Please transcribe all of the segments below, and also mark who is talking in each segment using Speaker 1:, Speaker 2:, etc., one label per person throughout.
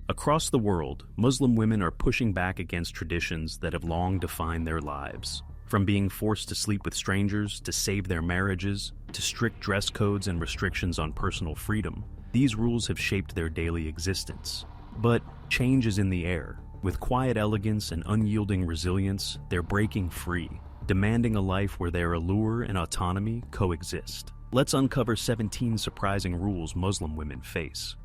Speaker 1: Across the world, Muslim women are pushing back against traditions that have long defined their lives. From being forced to sleep with strangers, to save their marriages, to strict dress codes and restrictions on personal freedom, these rules have shaped their daily existence. But change is in the air. With quiet elegance and unyielding resilience, they're breaking free, demanding a life where their allure and autonomy coexist. Let's uncover 17 surprising rules Muslim women face.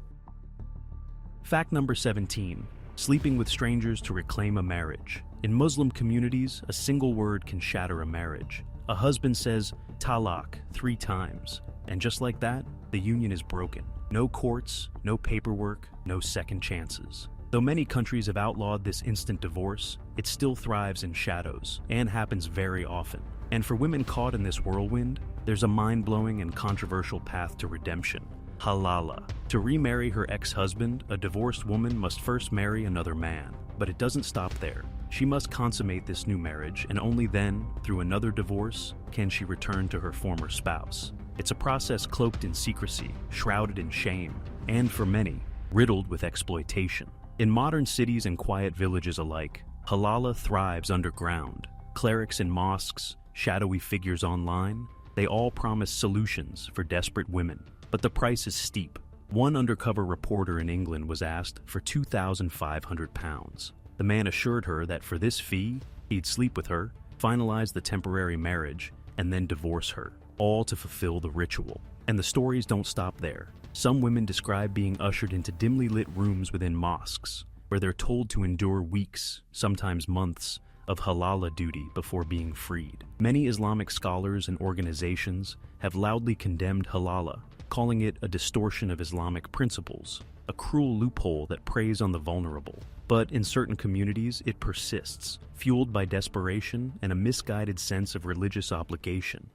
Speaker 1: Fact number 17. Sleeping with strangers to reclaim a marriage. In Muslim communities, a single word can shatter a marriage. A husband says, "talaq," 3 times, and just like that, the union is broken. No courts, no paperwork, no second chances. Though many countries have outlawed this instant divorce, it still thrives in shadows and happens very often. And for women caught in this whirlwind, there's a mind-blowing and controversial path to redemption. Halala. To remarry her ex-husband, a divorced woman must first marry another man. But it doesn't stop there. She must consummate this new marriage, and only then, through another divorce, can she return to her former spouse. It's a process cloaked in secrecy, shrouded in shame, and for many, riddled with exploitation. In modern cities and quiet villages alike, halala thrives underground. Clerics in mosques, shadowy figures online, they all promise solutions for desperate women. But the price is steep. One undercover reporter in England was asked for £2,500. The man assured her that for this fee, he'd sleep with her, finalize the temporary marriage, and then divorce her, all to fulfill the ritual. And the stories don't stop there. Some women describe being ushered into dimly lit rooms within mosques, where they're told to endure weeks, sometimes months, of halala duty before being freed. Many Islamic scholars and organizations have loudly condemned halala, calling it a distortion of Islamic principles, a cruel loophole that preys on the vulnerable. But in certain communities, it persists, fueled by desperation and a misguided sense of religious obligation.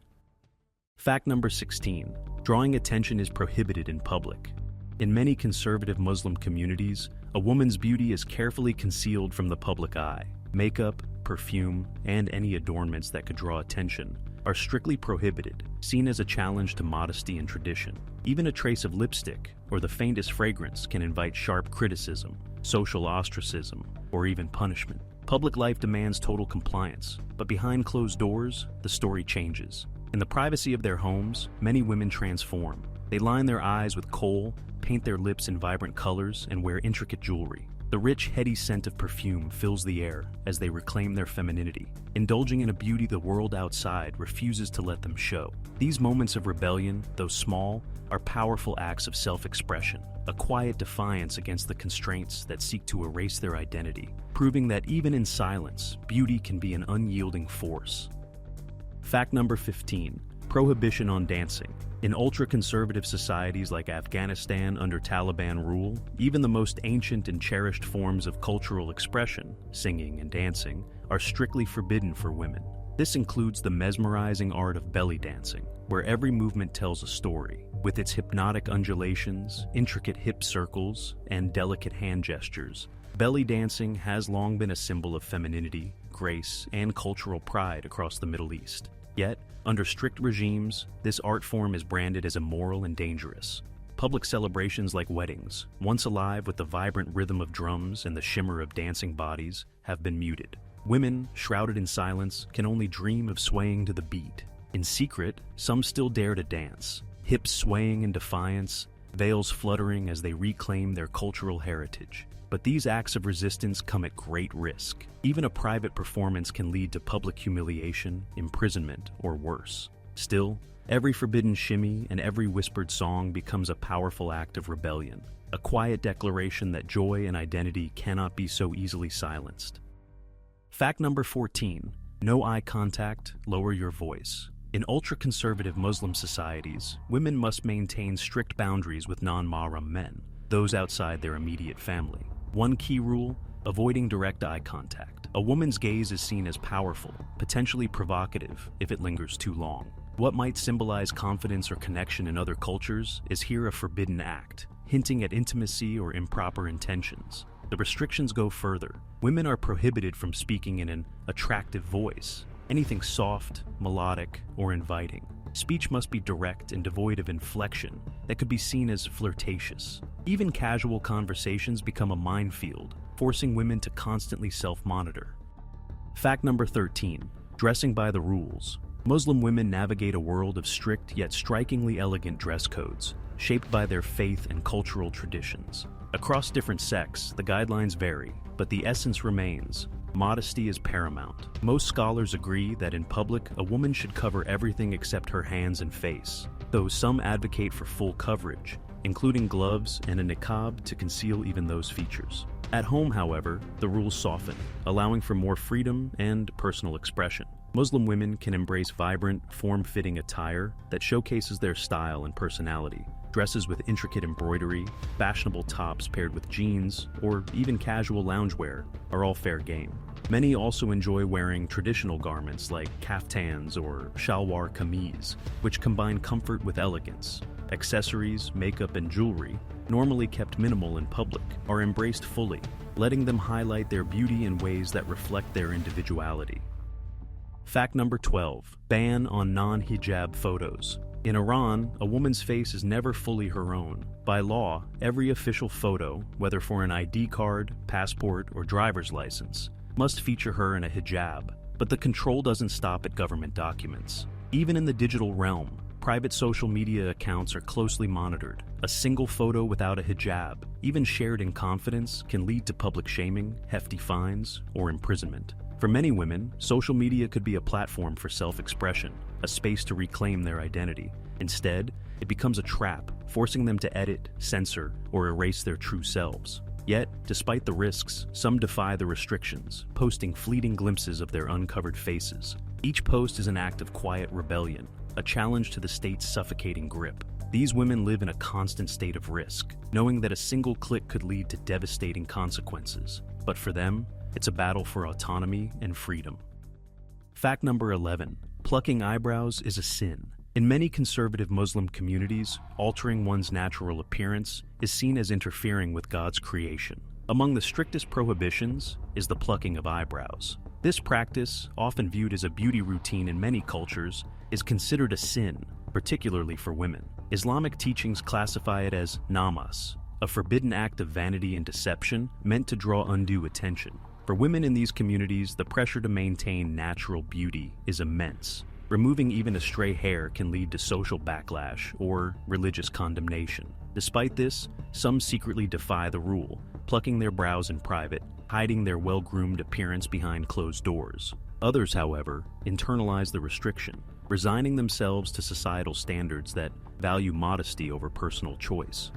Speaker 1: Fact number 16. Drawing attention is prohibited in public. In many conservative Muslim communities, a woman's beauty is carefully concealed from the public eye. Makeup, perfume, and any adornments that could draw attention are strictly prohibited, seen as a challenge to modesty and tradition. Even a trace of lipstick or the faintest fragrance can invite sharp criticism, social ostracism, or even punishment. Public life demands total compliance, but behind closed doors, the story changes. In the privacy of their homes, many women transform. They line their eyes with kohl, paint their lips in vibrant colors, and wear intricate jewelry. The rich, heady scent of perfume fills the air as they reclaim their femininity, indulging in a beauty the world outside refuses to let them show. These moments of rebellion, though small, are powerful acts of self-expression, a quiet defiance against the constraints that seek to erase their identity, proving that even in silence, beauty can be an unyielding force. Fact number 15. Prohibition on dancing. In ultra-conservative societies like Afghanistan under Taliban rule, even the most ancient and cherished forms of cultural expression, singing and dancing, are strictly forbidden for women. This includes the mesmerizing art of belly dancing, where every movement tells a story, with its hypnotic undulations, intricate hip circles, and delicate hand gestures. Belly dancing has long been a symbol of femininity, grace, and cultural pride across the Middle East. Yet, under strict regimes, this art form is branded as immoral and dangerous. Public celebrations like weddings, once alive with the vibrant rhythm of drums and the shimmer of dancing bodies, have been muted. Women, shrouded in silence, can only dream of swaying to the beat. In secret, some still dare to dance, hips swaying in defiance, veils fluttering as they reclaim their cultural heritage. But these acts of resistance come at great risk. Even a private performance can lead to public humiliation, imprisonment, or worse. Still, every forbidden shimmy and every whispered song becomes a powerful act of rebellion, a quiet declaration that joy and identity cannot be so easily silenced. Fact number 14. No eye contact, lower your voice. In ultra-conservative Muslim societies, women must maintain strict boundaries with non-mahram men, those outside their immediate family. One key rule: avoiding direct eye contact. A woman's gaze is seen as powerful, potentially provocative if it lingers too long. What might symbolize confidence or connection in other cultures is here a forbidden act, hinting at intimacy or improper intentions. The restrictions go further. Women are prohibited from speaking in an attractive voice, anything soft, melodic, or inviting. Speech must be direct and devoid of inflection that could be seen as flirtatious. Even casual conversations become a minefield, forcing women to constantly self-monitor. Fact number 13. Dressing by the rules. Muslim women navigate a world of strict yet strikingly elegant dress codes, shaped by their faith and cultural traditions. Across different sects, the guidelines vary, but the essence remains. Modesty is paramount. Most scholars agree that in public, a woman should cover everything except her hands and face, though some advocate for full coverage, including gloves and a niqab to conceal even those features. At home, however, the rules soften, allowing for more freedom and personal expression. Muslim women can embrace vibrant, form-fitting attire that showcases their style and personality. Dresses with intricate embroidery, fashionable tops paired with jeans, or even casual loungewear are all fair game. Many also enjoy wearing traditional garments like kaftans or shalwar kameez, which combine comfort with elegance. Accessories, makeup, and jewelry, normally kept minimal in public, are embraced fully, letting them highlight their beauty in ways that reflect their individuality. Fact number 12. Ban on non-hijab photos. In Iran, a woman's face is never fully her own. By law, every official photo, whether for an ID card, passport, or driver's license, must feature her in a hijab. But the control doesn't stop at government documents. Even in the digital realm, private social media accounts are closely monitored. A single photo without a hijab, even shared in confidence, can lead to public shaming, hefty fines, or imprisonment. For many women, social media could be a platform for self-expression, a space to reclaim their identity. Instead, it becomes a trap, forcing them to edit, censor, or erase their true selves. Yet, despite the risks, some defy the restrictions, posting fleeting glimpses of their uncovered faces. Each post is an act of quiet rebellion, a challenge to the state's suffocating grip. These women live in a constant state of risk, knowing that a single click could lead to devastating consequences. But for them, it's a battle for autonomy and freedom. Fact number 11. Plucking eyebrows is a sin. In many conservative Muslim communities, altering one's natural appearance is seen as interfering with God's creation. Among the strictest prohibitions is the plucking of eyebrows. This practice, often viewed as a beauty routine in many cultures, is considered a sin, particularly for women. Islamic teachings classify it as namas, a forbidden act of vanity and deception meant to draw undue attention. For women in these communities, the pressure to maintain natural beauty is immense. Removing even a stray hair can lead to social backlash or religious condemnation. Despite this, some secretly defy the rule, plucking their brows in private, hiding their well-groomed appearance behind closed doors. Others, however, internalize the restriction, resigning themselves to societal standards that value modesty over personal choice.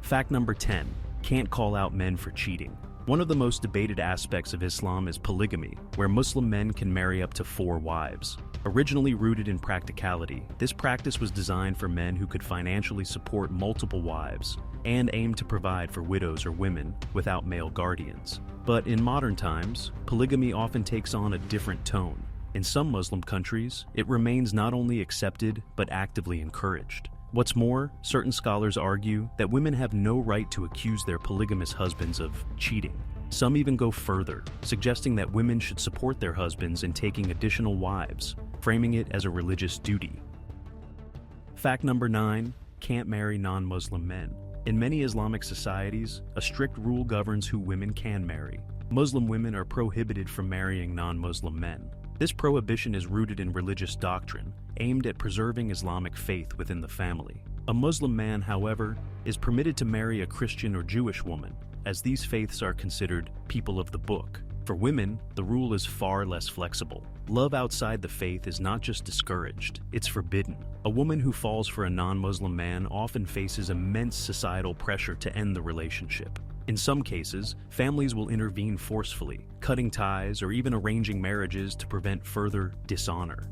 Speaker 1: Fact number 10. Can't call out men for cheating. One of the most debated aspects of Islam is polygamy, where Muslim men can marry up to 4 wives. Originally rooted in practicality, this practice was designed for men who could financially support multiple wives and aimed to provide for widows or women without male guardians. But in modern times, polygamy often takes on a different tone. In some Muslim countries, it remains not only accepted but actively encouraged. What's more, certain scholars argue that women have no right to accuse their polygamous husbands of cheating. Some even go further, suggesting that women should support their husbands in taking additional wives, framing it as a religious duty. Fact number 9. Can't marry non-Muslim men. In many Islamic societies, a strict rule governs who women can marry. Muslim women are prohibited from marrying non-Muslim men. This prohibition is rooted in religious doctrine, aimed at preserving Islamic faith within the family. A Muslim man, however, is permitted to marry a Christian or Jewish woman, as these faiths are considered people of the book. For women, the rule is far less flexible. Love outside the faith is not just discouraged, it's forbidden. A woman who falls for a non-Muslim man often faces immense societal pressure to end the relationship. In some cases, families will intervene forcefully, cutting ties or even arranging marriages to prevent further dishonor.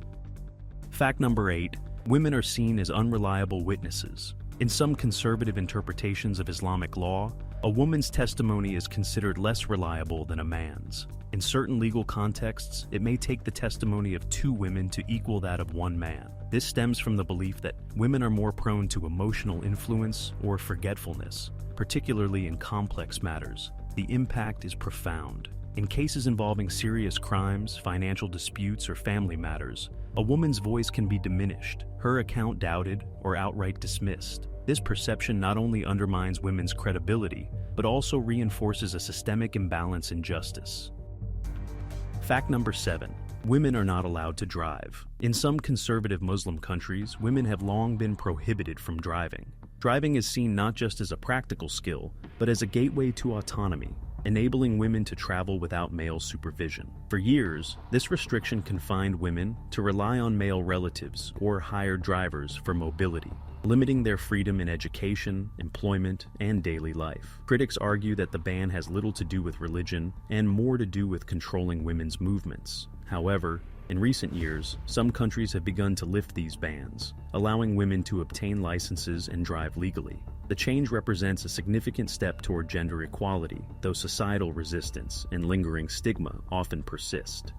Speaker 1: Fact number 8. Women are seen as unreliable witnesses. In some conservative interpretations of Islamic law, a woman's testimony is considered less reliable than a man's. In certain legal contexts, it may take the testimony of 2 women to equal that of 1 man. This stems from the belief that women are more prone to emotional influence or forgetfulness, particularly in complex matters. The impact is profound. In cases involving serious crimes, financial disputes, or family matters, A woman's voice can be diminished, her account doubted, or outright dismissed. This perception not only undermines women's credibility, but also reinforces a systemic imbalance in justice. Fact number 7. Women are not allowed to drive. In some conservative Muslim countries, women have long been prohibited from driving. Driving is seen not just as a practical skill, but as a gateway to autonomy, enabling women to travel without male supervision. For years, this restriction confined women to rely on male relatives or hired drivers for mobility, limiting their freedom in education, employment, and daily life. Critics argue that the ban has little to do with religion and more to do with controlling women's movements. However, in recent years, some countries have begun to lift these bans, allowing women to obtain licenses and drive legally. The change represents a significant step toward gender equality, though societal resistance and lingering stigma often persist.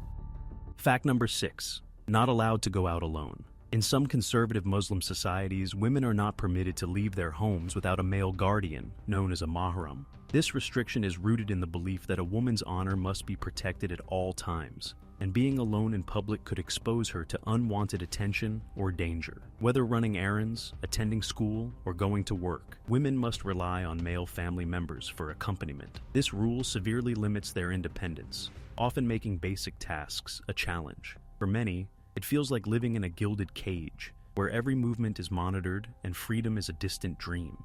Speaker 1: Fact number 6. Not allowed to go out alone. In some conservative Muslim societies, women are not permitted to leave their homes without a male guardian, known as a mahram. This restriction is rooted in the belief that a woman's honor must be protected at all times, and being alone in public could expose her to unwanted attention or danger. Whether running errands, attending school, or going to work, women must rely on male family members for accompaniment. This rule severely limits their independence, often making basic tasks a challenge. For many, it feels like living in a gilded cage, where every movement is monitored and freedom is a distant dream.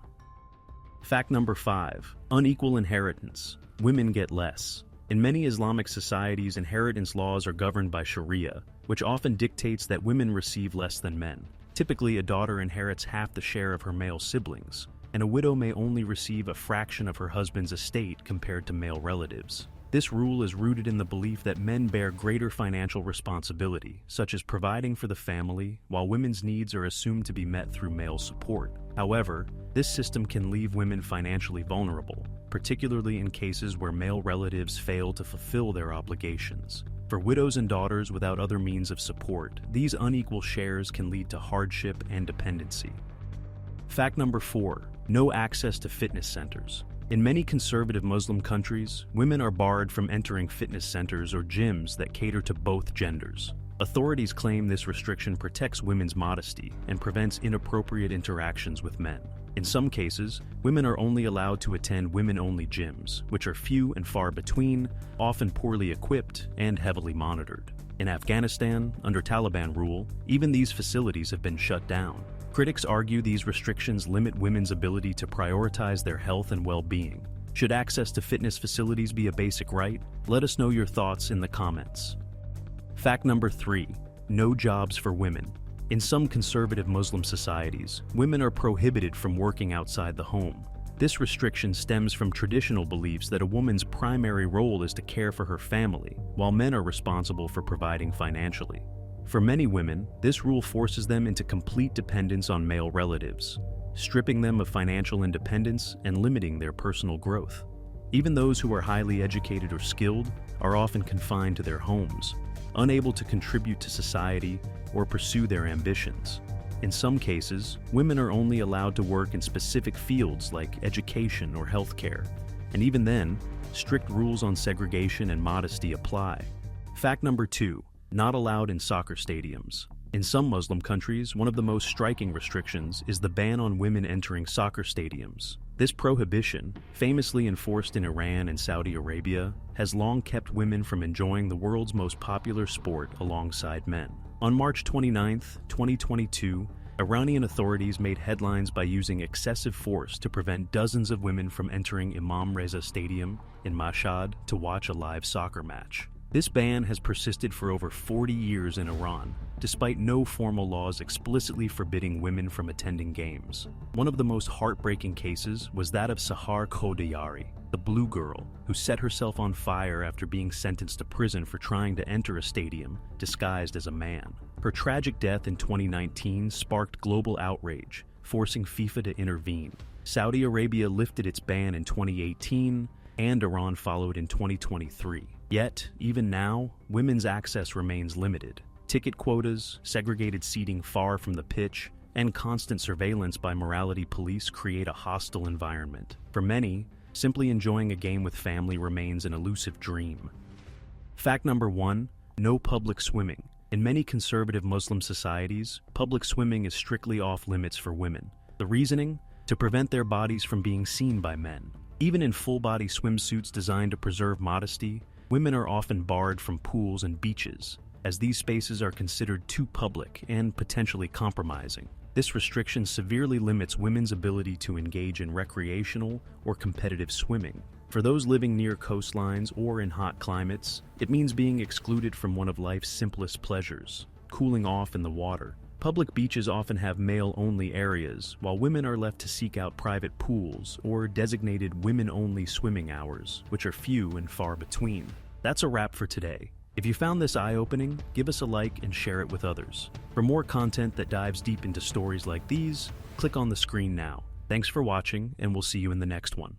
Speaker 1: Fact number 5. Unequal inheritance. Women get less. In many Islamic societies, inheritance laws are governed by Sharia, which often dictates that women receive less than men. Typically, a daughter inherits half the share of her male siblings, and a widow may only receive a fraction of her husband's estate compared to male relatives. This rule is rooted in the belief that men bear greater financial responsibility, such as providing for the family, while women's needs are assumed to be met through male support. However, this system can leave women financially vulnerable, particularly in cases where male relatives fail to fulfill their obligations. For widows and daughters without other means of support, these unequal shares can lead to hardship and dependency. Fact number 4. No access to fitness centers. In many conservative Muslim countries, women are barred from entering fitness centers or gyms that cater to both genders. Authorities claim this restriction protects women's modesty and prevents inappropriate interactions with men. In some cases, women are only allowed to attend women-only gyms, which are few and far between, often poorly equipped, and heavily monitored. In Afghanistan, under Taliban rule, even these facilities have been shut down. Critics argue these restrictions limit women's ability to prioritize their health and well-being. Should access to fitness facilities be a basic right? Let us know your thoughts in the comments. Fact number 3. No jobs for women. In some conservative Muslim societies, women are prohibited from working outside the home. This restriction stems from traditional beliefs that a woman's primary role is to care for her family, while men are responsible for providing financially. For many women, this rule forces them into complete dependence on male relatives, stripping them of financial independence and limiting their personal growth. Even those who are highly educated or skilled are often confined to their homes, unable to contribute to society or pursue their ambitions. In some cases, women are only allowed to work in specific fields like education or healthcare, and even then, strict rules on segregation and modesty apply. Fact number 2. Not allowed in soccer stadiums. In some Muslim countries, one of the most striking restrictions is the ban on women entering soccer stadiums. This prohibition, famously enforced in Iran and Saudi Arabia, has long kept women from enjoying the world's most popular sport alongside men. On March 29, 2022, Iranian authorities made headlines by using excessive force to prevent dozens of women from entering Imam Reza Stadium in Mashhad to watch a live soccer match. This ban has persisted for over 40 years in Iran, despite no formal laws explicitly forbidding women from attending games. One of the most heartbreaking cases was that of Sahar Khodayari, the blue girl who set herself on fire after being sentenced to prison for trying to enter a stadium disguised as a man. Her tragic death in 2019 sparked global outrage, forcing FIFA to intervene. Saudi Arabia lifted its ban in 2018, and Iran followed in 2023. Yet, even now, women's access remains limited. Ticket quotas, segregated seating far from the pitch, and constant surveillance by morality police create a hostile environment. For many, simply enjoying a game with family remains an elusive dream. Fact number 1. No public swimming. In many conservative Muslim societies, public swimming is strictly off limits for women. The reasoning? To prevent their bodies from being seen by men. Even in full-body swimsuits designed to preserve modesty, women are often barred from pools and beaches, as these spaces are considered too public and potentially compromising. This restriction severely limits women's ability to engage in recreational or competitive swimming. For those living near coastlines or in hot climates, it means being excluded from one of life's simplest pleasures, cooling off in the water. Public beaches often have male-only areas, while women are left to seek out private pools or designated women-only swimming hours, which are few and far between. That's a wrap for today. If you found this eye-opening, give us a like and share it with others. For more content that dives deep into stories like these, click on the screen now. Thanks for watching, and we'll see you in the next one.